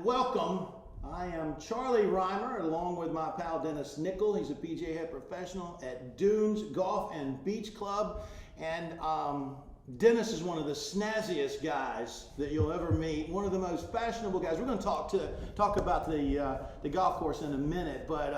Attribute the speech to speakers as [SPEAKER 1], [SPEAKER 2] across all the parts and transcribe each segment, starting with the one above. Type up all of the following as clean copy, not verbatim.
[SPEAKER 1] Welcome. I am Charlie Rymer, along with my pal Dennis Nicholl. He's a PGA head professional at Dunes Golf and Beach Club. And Dennis is one of the snazziest guys that you'll ever meet. One of the most fashionable guys. We're going to talk about the golf course in a minute, but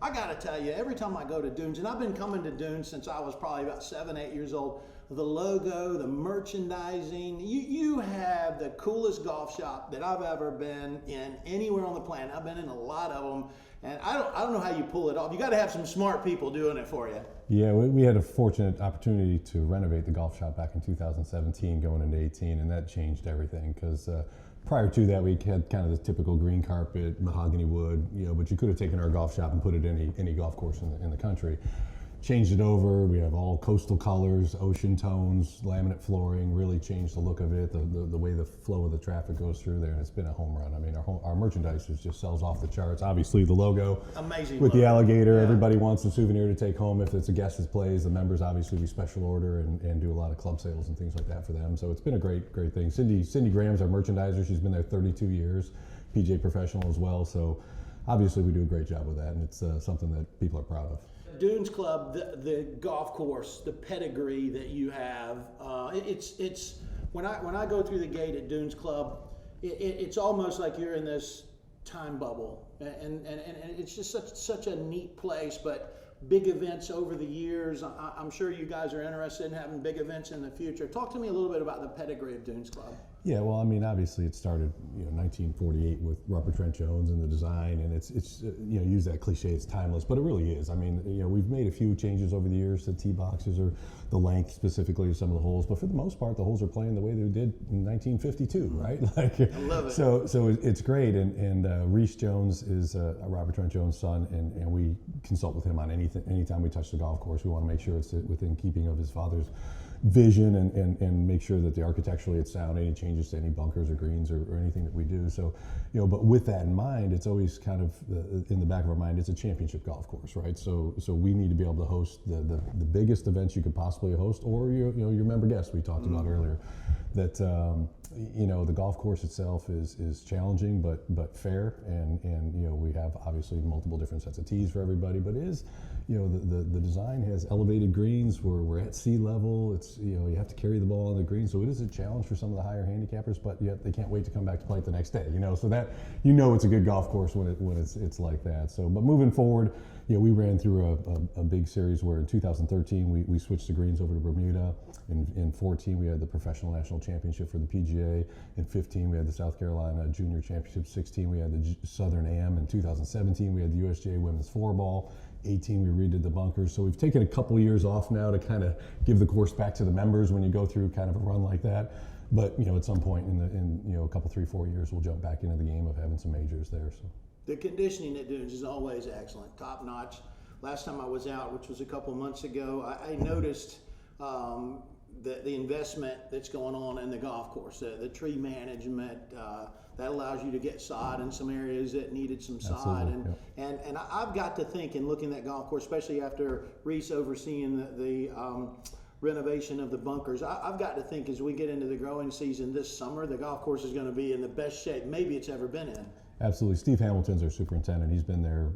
[SPEAKER 1] I got to tell you, every time I go to Dunes, and I've been coming to Dunes since I was probably about 7, 8 years old. The logo, the merchandising, you have the coolest golf shop that I've ever been in anywhere on the planet. I've been in a lot of them, and I don't know how you pull it off. You got to have some smart people doing it for you.
[SPEAKER 2] Yeah, we had a fortunate opportunity to renovate the golf shop back in 2017, going into 18, and that changed everything because prior to that we had kind of the typical green carpet, mahogany wood, but you could have taken our golf shop and put it in any golf course in the country. Changed it over. We have all coastal colors, ocean tones, laminate flooring. Really changed the look of it, the way the flow of the traffic goes through there, and it's been a home run. I mean, our merchandise just sells off the charts. Obviously, the logo,
[SPEAKER 1] amazing
[SPEAKER 2] with
[SPEAKER 1] logo.
[SPEAKER 2] The alligator.
[SPEAKER 1] Yeah.
[SPEAKER 2] Everybody wants a souvenir to take home. If it's a guest that plays, the members obviously we special order and do a lot of club sales and things like that for them. So it's been a great thing. Cindy Graham's our merchandiser. She's been there 32 years, PGA professional as well. So obviously we do a great job with that, and it's something that people are proud of.
[SPEAKER 1] Dunes Club, the golf course, the pedigree that you have, it's when I go through the gate at Dunes Club, it's almost like you're in this time bubble, and it's just such a neat place. But big events over the years, I'm sure you guys are interested in having big events in the future. Talk to me a little bit about the pedigree of Dunes Club.
[SPEAKER 2] Yeah, well, I mean, obviously it started, 1948 with Robert Trent Jones and the design, and it's use that cliche, it's timeless, but it really is. I mean, we've made a few changes over the years to tee boxes or the length specifically of some of the holes, but for the most part, the holes are playing the way they did in 1952, right?
[SPEAKER 1] I love it.
[SPEAKER 2] So it's great, and Reese Jones is Robert Trent Jones' son, and we consult with him on anytime we touch the golf course. We want to make sure it's within keeping of his father's vision and make sure that the architecturally it's sound, any changes to any bunkers or greens or anything that we do. So, but with that in mind, it's always kind of in the back of our mind, it's a championship golf course, right? So we need to be able to host the biggest events you could possibly host, or your member guests we talked about earlier. That the golf course itself is challenging but fair, and we have obviously multiple different sets of tees for everybody, but it is the design has elevated greens. We're at sea level. It's you have to carry the ball on the green, so it is a challenge for some of the higher handicappers, but yet they can't wait to come back to play it the next day. So that it's a good golf course when it's like that. So, but moving forward, we ran through a big series where in 2013 we switched the greens over to Bermuda. In 14 we had the Professional National Championship for the PGA. In 15 we had the South Carolina Junior Championship. 16 we had the Southern AM. In 2017 we had the USGA Women's 4-Ball. 18 we redid the bunkers. So we've taken a couple of years off now to kind of give the course back to the members when you go through kind of a run like that. But at some point in a couple, 3-4 years, we'll jump back into the game of having some majors there. So
[SPEAKER 1] the conditioning at Dunes is always excellent, top notch. Last time I was out, which was a couple months ago, I noticed the investment that's going on in the golf course, the tree management. That allows you to get sod in some areas that needed some sod. And I've got to think, in looking at that golf course, especially after Reese overseeing the renovation of the bunkers, I've got to think as we get into the growing season this summer, the golf course is going to be in the best shape maybe it's ever been in.
[SPEAKER 2] Absolutely. Steve Hamilton's our superintendent. He's been there,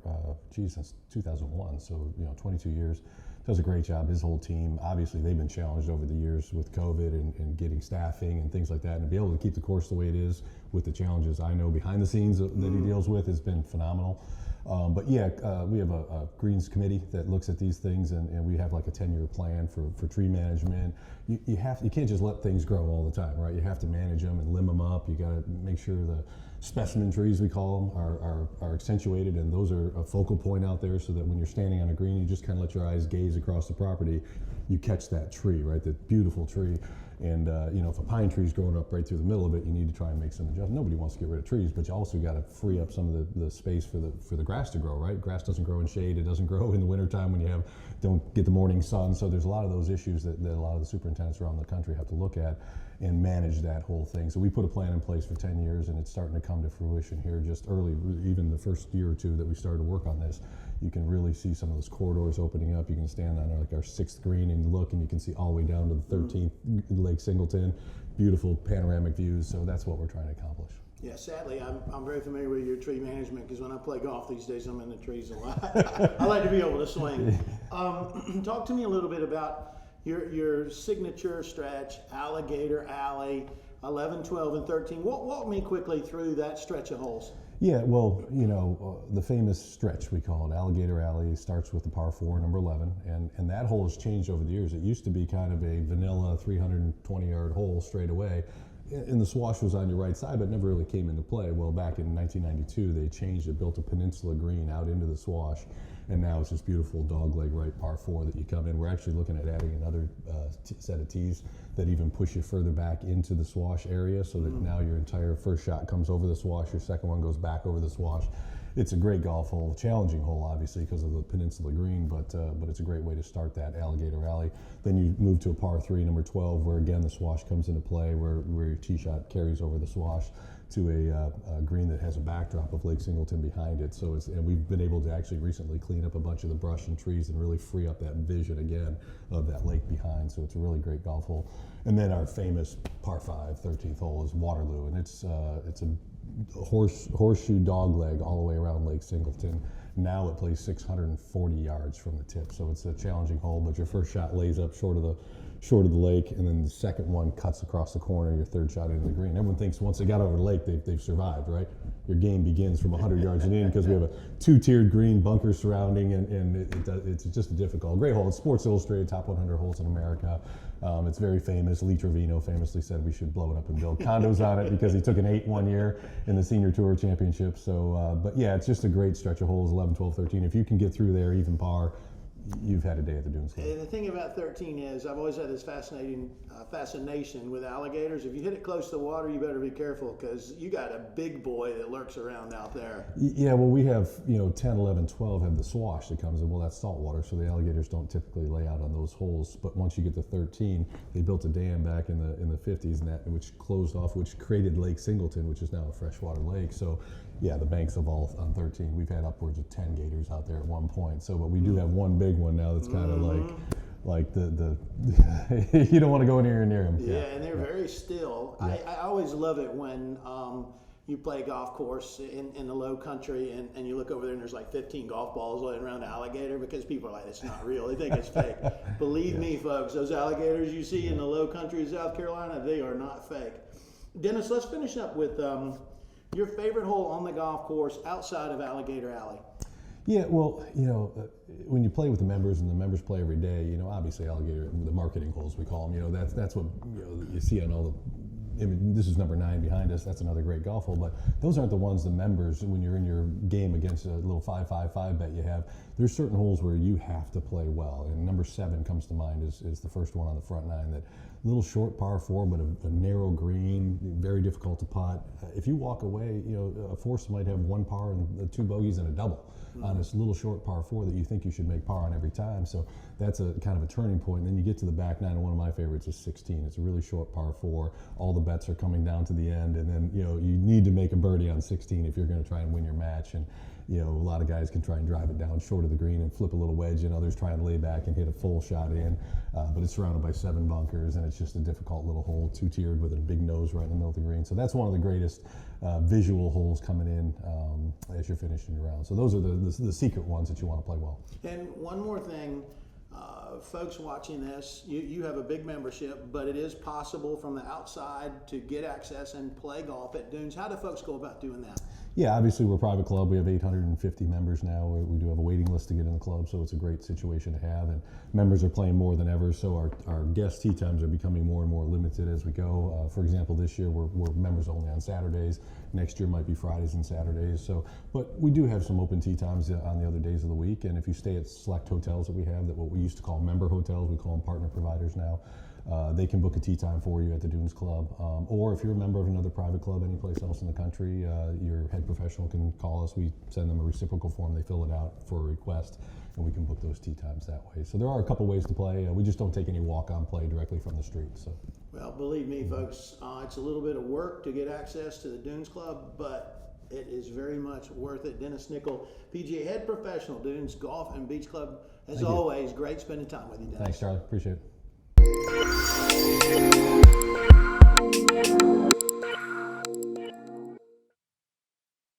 [SPEAKER 2] since 2001, so 22 years. Does a great job. His whole team, obviously, they've been challenged over the years with COVID and getting staffing and things like that, and to be able to keep the course the way it is with the challenges I know behind the scenes that he deals with has been phenomenal. But we have a greens committee that looks at these things, and we have like a 10-year plan for tree management. You can't just let things grow all the time, right? You have to manage them and limb them up. You got to make sure the specimen trees, we call them, are accentuated, and those are a focal point out there, so that when you're standing on a green, you just kind of let your eyes gaze across the property. You catch that tree, right? That beautiful tree. And if a pine tree is growing up right through the middle of it, you need to try and make some adjustments. Nobody wants to get rid of trees, but you also got to free up some of the space for the grass to grow, right? Grass doesn't grow in shade. It doesn't grow in the wintertime when you don't get the morning sun. So there's a lot of those issues that a lot of the superintendents around the country have to look at and manage that whole thing. So we put a plan in place for 10 years, and it's starting to come to fruition here just early, even the first year or two that we started to work on this. You can really see some of those corridors opening up. You can stand on our 6th green and look, and you can see all the way down to the 13th Lake Singleton. Beautiful panoramic views. So that's what we're trying to accomplish.
[SPEAKER 1] Yeah, sadly, I'm very familiar with your tree management because when I play golf these days, I'm in the trees a lot. I like to be able to swing. Talk to me a little bit about your signature stretch, Alligator Alley, 11, 12, and 13. Walk me quickly through that stretch of holes.
[SPEAKER 2] Yeah, well, the famous stretch, we call it, Alligator Alley, starts with the par 4, number 11, and that hole has changed over the years. It used to be kind of a vanilla 320-yard hole straight away, and the swash was on your right side, but never really came into play. Well, back in 1992, they changed it, built a peninsula green out into the swash, and now it's this beautiful dogleg right par 4 that you come in. We're actually looking at adding another set of tees that even push you further back into the swash area, so that now your entire first shot comes over the swash, your second one goes back over the swash. It's a great golf hole, challenging hole obviously because of the peninsula green, but it's a great way to start that Alligator Alley. Then you move to a par 3, number 12, where again the swash comes into play, where your tee shot carries over the swash to a green that has a backdrop of Lake Singleton behind it. So and we've been able to actually recently clean up a bunch of the brush and trees and really free up that vision again of that lake behind. So it's a really great golf hole. And then our famous par 5, 13th hole is Waterloo, and it's a horseshoe dogleg all the way around Lake Singleton. Now it plays 640 yards from the tip, so it's a challenging hole. But your first shot lays up short of the lake, and then the second one cuts across the corner. Your third shot into the green. Everyone thinks once they got over the lake, they've survived, right? Your game begins from 100 yards and in because we have a 2-tiered green bunker surrounding, and it's just a difficult, great hole. It's Sports Illustrated top 100 holes in America. It's very famous. Lee Trevino famously said we should blow it up and build condos on it because he took an 8 one year in the Senior Tour Championship. So, but yeah, it's just a great stretch of holes, 11, 12, 13. If you can get through there, even par, you've had a day at the Dunes Club.
[SPEAKER 1] And the thing about 13 is I've always had this fascination with alligators. If you hit it close to the water, you better be careful because you got a big boy that lurks around out there.
[SPEAKER 2] Yeah, well, we have 10, 11, 12 have the swash that comes in. Well, that's saltwater, so the alligators don't typically lay out on those holes. But once you get to 13, they built a dam back in the 50s, and which closed off, which created Lake Singleton, which is now a freshwater lake. So yeah, the banks evolved on 13. We've had upwards of 10 gators out there at one point. So, but we do have one big one now that's kind of like the you don't want to go near them.
[SPEAKER 1] Yeah, and they're very still. Yeah. I always love it when you play a golf course in the low country and you look over there and there's like 15 golf balls laying around the alligator because people are like, it's not real. They think it's fake. Believe me, folks, those alligators you see in the low country of South Carolina, they are not fake. Dennis, let's finish up with your favorite hole on the golf course outside of Alligator Alley.
[SPEAKER 2] Yeah, well, when you play with the members and the members play every day, obviously Alligator, the marketing holes we call them, that's what you see on all the. I mean, this is number 9 behind us. That's another great golf hole, but those aren't the ones the members, when you're in your game against a little 5-5-5 bet you have, there's certain holes where you have to play well. And number 7 comes to mind is the first one on the front 9, that little short par 4, but a narrow green, very difficult to putt. If you walk away, a foursome might have 1 par and 2 bogeys and a double on this little short par 4 that you think you should make par on every time. So that's a kind of a turning point. And then you get to the back 9, and one of my favorites is 16. It's a really short par 4. All the bets are coming down to the end, and then you need to make a birdie on 16 if you're going to try and win your match. And a lot of guys can try and drive it down short of the green and flip a little wedge, and others try and lay back and hit a full shot in. But it's surrounded by 7 bunkers, and it's just a difficult little hole, 2-tiered with a big nose right in the middle of the green. So that's one of the greatest visual holes coming in as you're finishing your round. So those are the secret ones that you want to play well.
[SPEAKER 1] And one more thing, folks watching this, you have a big membership, but it is possible from the outside to get access and play golf at Dunes. How do folks go about doing that?
[SPEAKER 2] Yeah, obviously we're a private club. We have 850 members now. We do have a waiting list to get in the club, so it's a great situation to have. And members are playing more than ever, so our guest tee times are becoming more and more limited as we go. For example, this year we're members only on Saturdays. Next year might be Fridays and Saturdays. So, but we do have some open tee times on the other days of the week. And if you stay at select hotels that we have, that what we used to call member hotels, we call them partner providers now. They can book a tee time for you at the Dunes Club. Or if you're a member of another private club anyplace else in the country, your head professional can call us. We send them a reciprocal form. They fill it out for a request, and we can book those tee times that way. So there are a couple ways to play. We just don't take any walk-on play directly from the street. So.
[SPEAKER 1] Well, believe me, folks, it's a little bit of work to get access to the Dunes Club, but it is very much worth it. Dennis Nicholl, PGA head professional, Dunes Golf and Beach Club. As always, great spending time with you, Dennis.
[SPEAKER 2] Thanks, Charlie. Appreciate it.